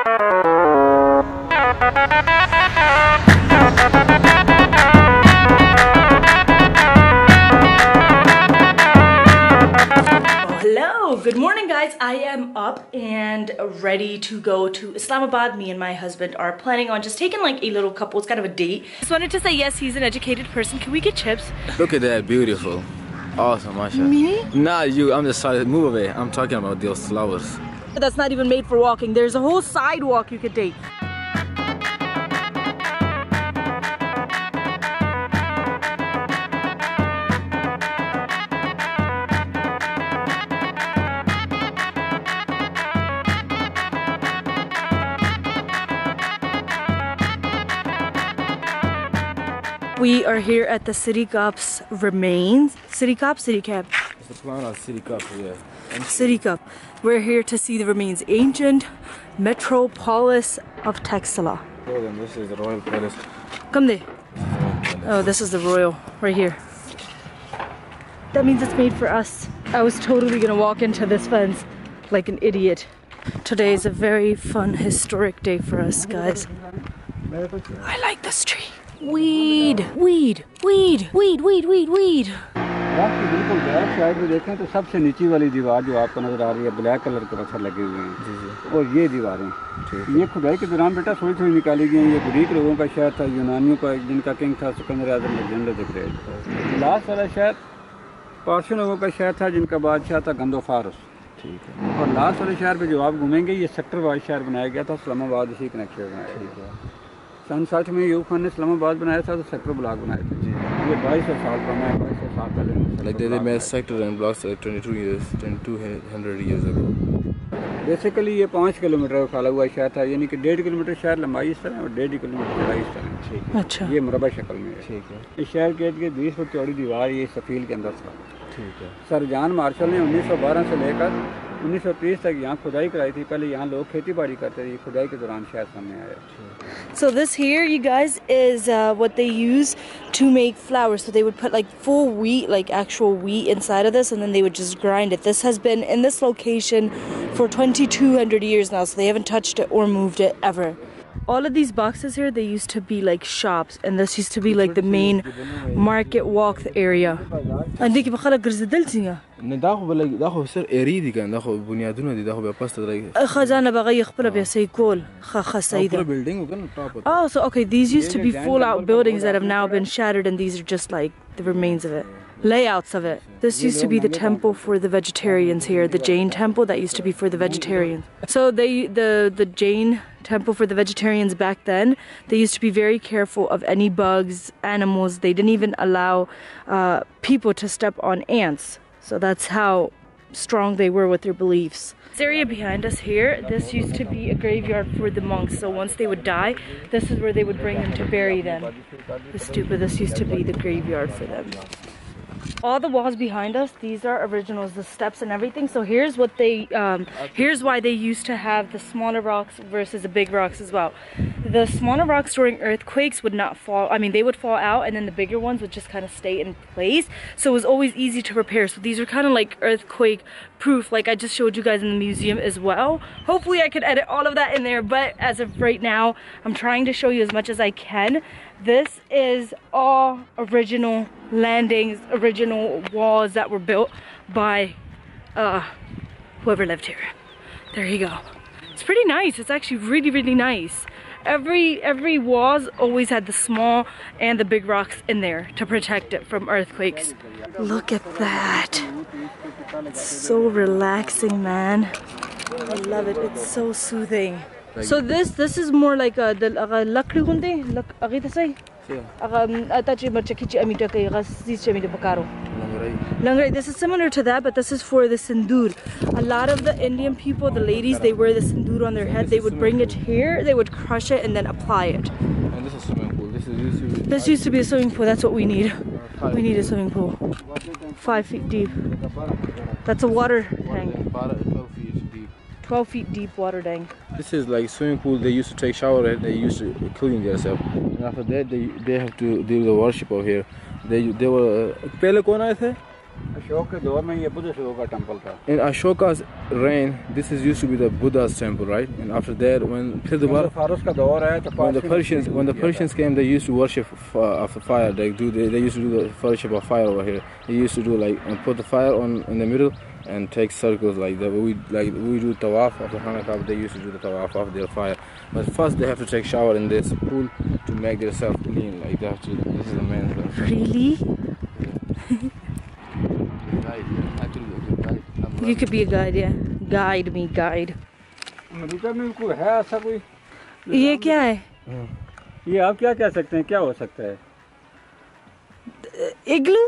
Hello, good morning guys. I am up and ready to go to Islamabad. Me and my husband are planning on just taking like a little couple, it's kind of a date. Just wanted to say yes, he's an educated person. Can we get chips? Look at that, beautiful. Awesome, Masha. Me? Nah, you, I'm just sorry, move away. I'm talking about those flowers. That's not even made for walking. There's a whole sidewalk you could take. We are here at the City Cup's remains. City Cup? City Cap? It's the plan of City Cup, yeah. City Cup. We're here to see the remains. Ancient metropolis of Textila. Oh, then this is the Royal Palace. Come there. Oh, this is the Royal, right here. That means it's made for us. I was totally gonna walk into this fence like an idiot. Today is a very fun, historic day for us, guys. I like this tree. Weed, weed, weed, weed, weed, weed, weed. आपकी बिल्कुल back side में देखें तो सबसे नीचे वाली दीवार जो आपको नजर आ रही है ब्लैक कलर के पत्थर लगे हुए हैं और ये दीवारें ये खुदाई के दौरान बेटा थोड़ी थोड़ी निकाली गई हैं। ये ग्रीक लोगों का शहर था, यूनानियों का, जिनका किंग था सिकंदर आज़म लेजेंडर द ग्रेट। लास्ट वाला शहर पारसियों लोगों का शहर था, जिनका बादशाह था गंदोफारस। ठीक है। और लास्ट वाले शहर पे जो आप घूमेंगे ये सेक्टर वाइज शहर बनाया गया था, इस्लामाबाद इसी कनेक्शन में बनाया गया। सन 60 में यूब खान ने इस्लामाबाद बनाया था तो सेक्टर ब्लॉक बनाए थे। ये 2200 साल पुराना है, 2200 साल पहले। Like they made sector and blocks like 2200 years ago. Basically ये 5 किलोमीटर का फैला हुआ शहर था, यानी कि 1.5 किलोमीटर शहर लंबाई इस तरह और 1.5 किलोमीटर चौड़ाई इस तरह। ठीक है। अच्छा। ये मुरबा शक्ल में है। ठीक है। इस शहर के 20 फुट चौड़ी दीवार ये सफील के अंदर था। ठीक है। सर जॉन मार्शल ने 1912 से लेकर 1930 तक यहाँ खुदाई कराई थी। पहले यहाँ लोग खेती बाड़ी करते थे, खुदाई के दौरान शहर सामने आया। So this here, you guys, is what they use to make flour. So they would put like full wheat, like actual wheat inside of this, and then they would just grind it. This has been in this location for 2200 years now, so they haven't touched it or moved it ever. All of these boxes here, they used to be like shops, and this used to be like the main market walk area. عندك بخلق غرزدلتيها. داخل بصير اريدي كان داخل بنيادونه دي داخل بيبسط درجة. خزانة بغي يخبره بيسيكول خسيدة. Oh, so okay, these used to be full out buildings that have now been shattered, and these are just like the remains of it. Layouts of it. This used to be the temple for the vegetarians here, the Jain temple that used to be for the vegetarians. So the Jain temple for the vegetarians back then, they used to be very careful of any bugs, animals. They didn't even allow people to step on ants. So that's how strong they were with their beliefs. This area behind us here, this used to be a graveyard for the monks. So once they would die, this is where they would bring them to bury them. This used to be the graveyard for them. All the walls behind us, these are originals, the steps and everything. So here's what they here's why they used to have the smaller rocks versus the big rocks as well. The smaller rocks during earthquakes would not fall, I mean they would fall out, and then the bigger ones would just kind of stay in place. So it was always easy to repair. So these are kind of like earthquake proof, like I just showed you guys in the museum as well. Hopefully I could edit all of that in there, but as of right now, I'm trying to show you as much as I can. This is all original landings, original walls that were built by whoever lived here. There you go. It's pretty nice. It's actually really, really nice. Every walls always had the small and the big rocks in there to protect it from earthquakes. Look at that. It's so relaxing, man. I love it. It's so soothing. So this is more like the lakri hunde agi tasai atachi marchakichi amita kai gasisi amita bakaro langrai. This is similar to that, but this is for the sindoor. A lot of the Indian people, the ladies, they wear the sindoor on their head. They would bring it here, they would crush it and then apply it. And this is swimming pool. This used to be a swimming pool. That's what we need. We need a swimming pool. 5 feet deep. That's a water tank. 12 feet deep water tank. This is like swimming pool. They used to take shower and they used to clean themselves. And after that, they have to do the worship over here. They were पहले कौन आए थे? अशोक के दौर में ये बुद्ध का temple था. In Ashoka's reign, this is used to be the Buddha's temple, right? And after that, when फारस का दौर है तो when the Persians came, they used to worship of the fire. They used to do the worship of fire over here. They used to do like put the fire in the middle and take circles like that. We do tawaf of the Hanukkah. They used to do the tawaf of their fire. But first, they have to take shower in this pool to make themselves clean. Like that. This is the main thing. Really? You could be a guide, yeah. Guide me, guide. America में कोई है ऐसा कोई? ये क्या है? ये आप क्या कह सकते हैं? क्या हो सकता है? इग्लू?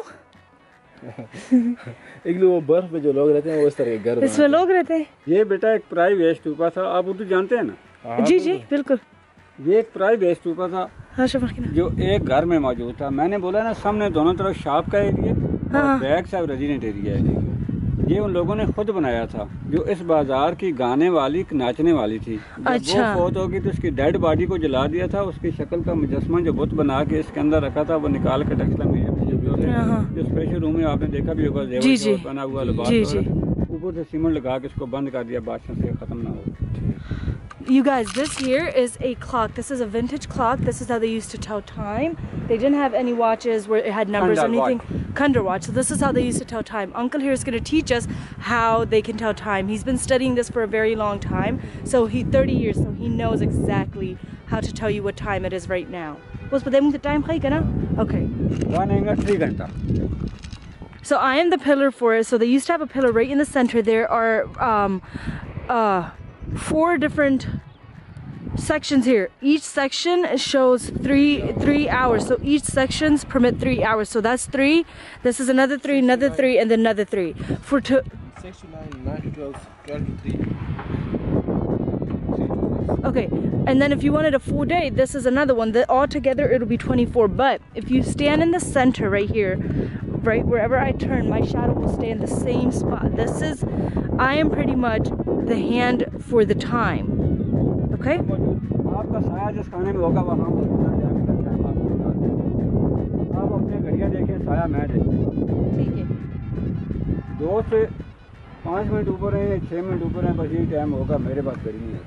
इग्लू वो बर्फ में जो लोग रहते हैं वो इस तरह के घर इसमें लोग रहते हैं? ये बेटा एक प्राइवेट स्तूपा था. आप उर्दू जानते हैं ना? जी जी बिल्कुल. ये एक प्राइवेट स्तूपा था हाँ जो एक घर में मौजूद था. मैंने बोला ना सामने दोनों तरफ शॉप का एरिया और बैक साइड रेजिडेंट एरिया है. ये उन लोगों ने खुद बनाया था जो इस बाजार की गाने वाली नाचने वाली थी. अच्छा. वो फौत हो गई तो उसकी डेड बॉडी को जला दिया था. उसकी शक्ल का मुजस्मा जो बुत बना के इसके अंदर रखा था वो निकाल कर टक्सला में जो स्पेशल रूम में आपने देखा भी होगा जेवर बना हुआ लिबास ऊपर से सीमेंट लगा के इसको बंद कर दिया बादशाह से खत्म ना हो. You guys, this here is a clock. This is a vintage clock. This is how they used to tell time. They didn't have any watches where it had numbers or anything. Kandar watch. So this is how they used to tell time. Uncle here is going to teach us how they can tell time. He's been studying this for a very long time. So 30 years, so he knows exactly how to tell you what time it is right now. Was the time? Okay. 1 hour 3 ghanta. So I am the pillar for it. So they used to have a pillar right in the center. There are 4 different sections here. Each section shows three hours. So each sections permit 3 hours. So that's 3. This is another 3, another 3, and then another 3. For 6 to 9, 9 to 12, 12 to 3. Okay, and then if you wanted a full day, this is another one. All together it'll be 24. But if you stand in the center right here, right wherever I turn, my shadow will stay in the same spot. I am pretty much the hand for the time. Okay? आपका साया जिस खाने में होगा वहाँ आप अपने घड़ियाँ देखें साया मैं देखूँ. ठीक है. 2 से 5 मिनट ऊपर है 6 मिनट ऊपर है बस यही टाइम होगा. मेरे पास घड़ी नहीं है.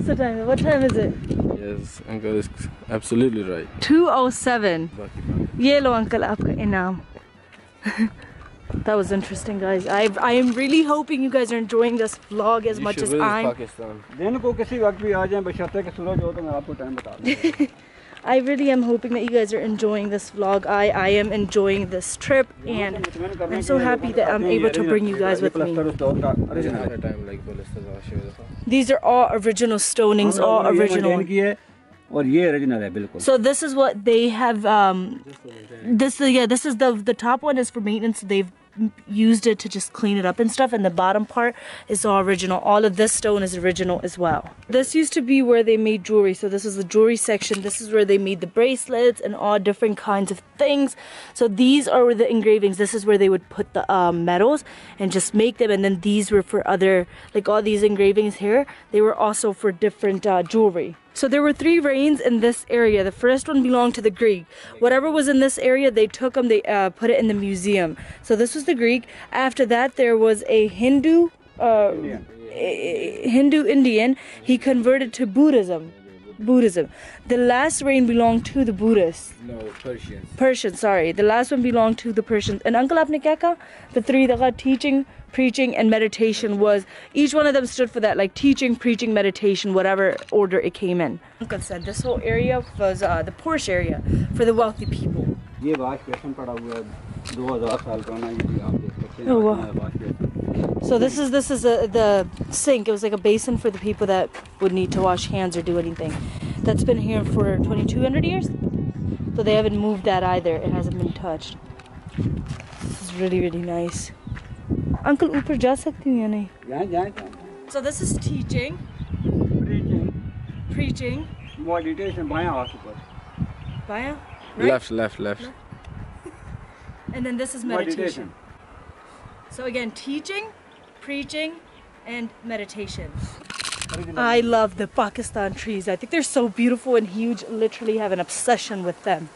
So time. What time is it? Yes, uncle is absolutely right. 2:07. ये लो uncle आपका इनाम. That was interesting, guys. I am really hoping you guys are enjoying this vlog as much as I'm. दिन को किसी वक्त भी आ जाएं बशर्ते कि सूरज हो तो मैं आपको टाइम बता दूंगा. I really am hoping that you guys are enjoying this vlog. I am enjoying this trip and I'm so happy that I'm able to bring you guys with me. These are all original stonings, all original. और ये original है बिल्कुल. So this is what they have. This is the top one is for maintenance. They've used it to just clean it up and stuff, and the bottom part is all original. All of this stone is original as well. This used to be where they made jewelry. So this is the jewelry section. This is where they made the bracelets and all different kinds of things. So these are the engravings. This is where they would put the metals and just make them. And then these were for other, like all these engravings here, they were also for different jewelry. So there were 3 reigns in this area. The first one belonged to the Greek. Whatever was in this area, they took them, they put it in the museum. So this was the Greek. After that, there was a Hindu Indian. He converted to Buddhism. The last reign belonged to the Buddhists. No, Persians. Persians, sorry. The last one belonged to the Persians. And Uncle Apne kya kaha? The 3 that got teaching, preaching, and meditation was, each one of them stood for that, like teaching, preaching, meditation, whatever order it came in. Uncle said this whole area was the Porsche area for the wealthy people. ये wash basin पड़ा हुआ है 2000 साल का ना ये आप देख सकते हैं. Oh, wow. So this is the sink. It was like a basin for the people that would need to wash hands or do anything. That's been here for 2200 years. So they haven't moved that either. It hasn't been touched. This is really, really nice. Uncle, ऊपर जा सकती हूँ या नहीं? So this is teaching. Preaching. Meditation. बायां हाथ ऊपर. बायां? Right? Left. And then this is meditation. So again, teaching, preaching, and meditation. I love the Pakistan trees. I think they're so beautiful and huge. Literally have an obsession with them.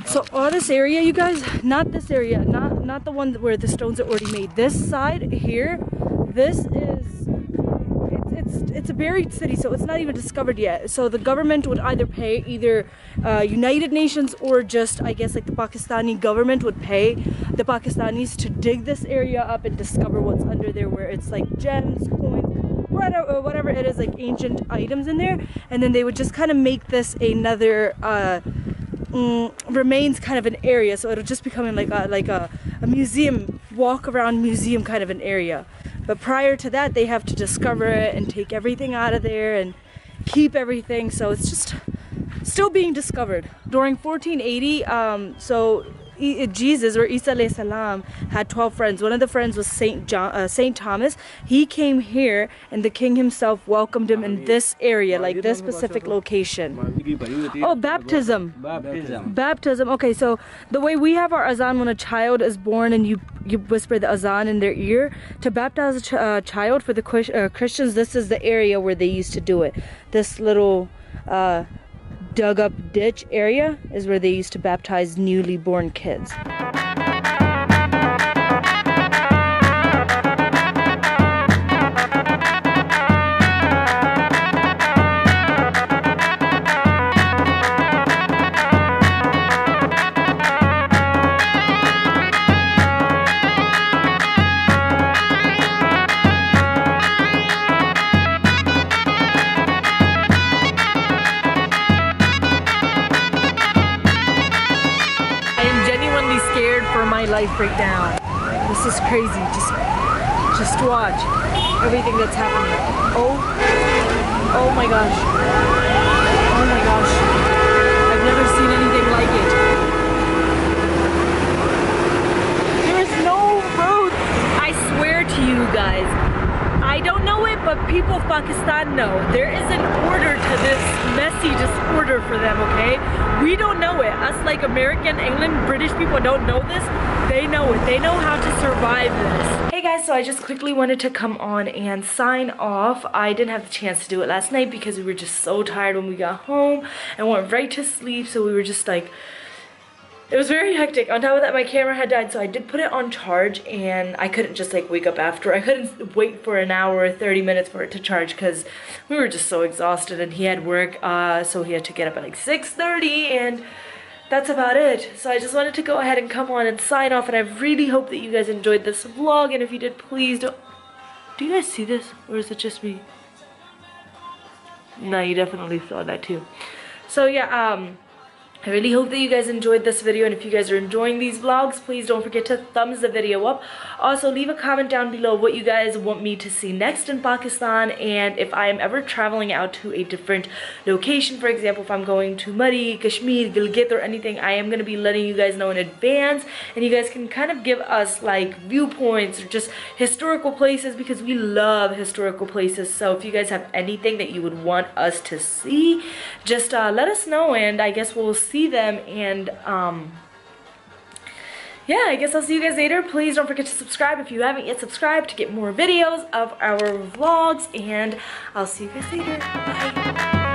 So all this area, you guys, not this area, not the one where the stones are already made. This side here, this is, it's a buried city, so it's not even discovered yet. So the government would either pay United Nations, or just, I guess, like the Pakistani government would pay the Pakistanis to dig this area up and discover what's under there, where it's like gems, coins, whatever it is, like ancient items in there. And then they would just kind of make this another remains kind of an area, so it'll just become like a museum, walk around museum kind of an area. But prior to that, they have to discover it and take everything out of there and keep everything, so it's just still being discovered. During 1480, so Jesus, or Isa alayhi salam, had 12 friends. One of the friends was Saint Thomas. He came here, and the king himself welcomed him in this area, like this specific location. Oh, baptism. Baptism. Okay, so the way we have our azan when a child is born and you whisper the azan in their ear, to baptize a child for the Christians, this is the area where they used to do it. This little dug up ditch area is where they used to baptize newly born kids. Life right now. This is crazy. Just watch everything that's happening. Oh my gosh. Oh my gosh. I've never seen anything like it. There's no road. I swear to you guys, I don't know it, but people of Pakistan know. There is an order to this messy disorder for them, okay? We don't know it. Us, like American, England, British people don't know this. They know it. They know how to survive this. Hey guys, so I just quickly wanted to come on and sign off. I didn't have the chance to do it last night because we were just so tired when we got home and went right to sleep, so we were just like, it was very hectic. On top of that, my camera had died, so I did put it on charge, and I couldn't just like wake up after. I couldn't wait for an hour or 30 minutes for it to charge because we were just so exhausted, and he had work, so he had to get up at like 6:30, and that's about it. So I just wanted to go ahead and come on and sign off, and I really hope that you guys enjoyed this vlog, and if you did, please don't... Do you guys see this? Or is it just me? No, you definitely saw that too. So yeah, I really hope that you guys enjoyed this video, and if you guys are enjoying these vlogs, please don't forget to thumbs the video up. Also, leave a comment down below what you guys want me to see next in Pakistan, and if I am ever traveling out to a different location, for example, if I'm going to Murree, Kashmir, Gilgit or anything, I am going to be letting you guys know in advance, and you guys can kind of give us like viewpoints or just historical places, because we love historical places. So if you guys have anything that you would want us to see, just let us know, and I guess we'll see them. And yeah, I guess I'll see you guys later. Please don't forget to subscribe if you haven't yet subscribed to get more videos of our vlogs, and I'll see you guys later. Bye.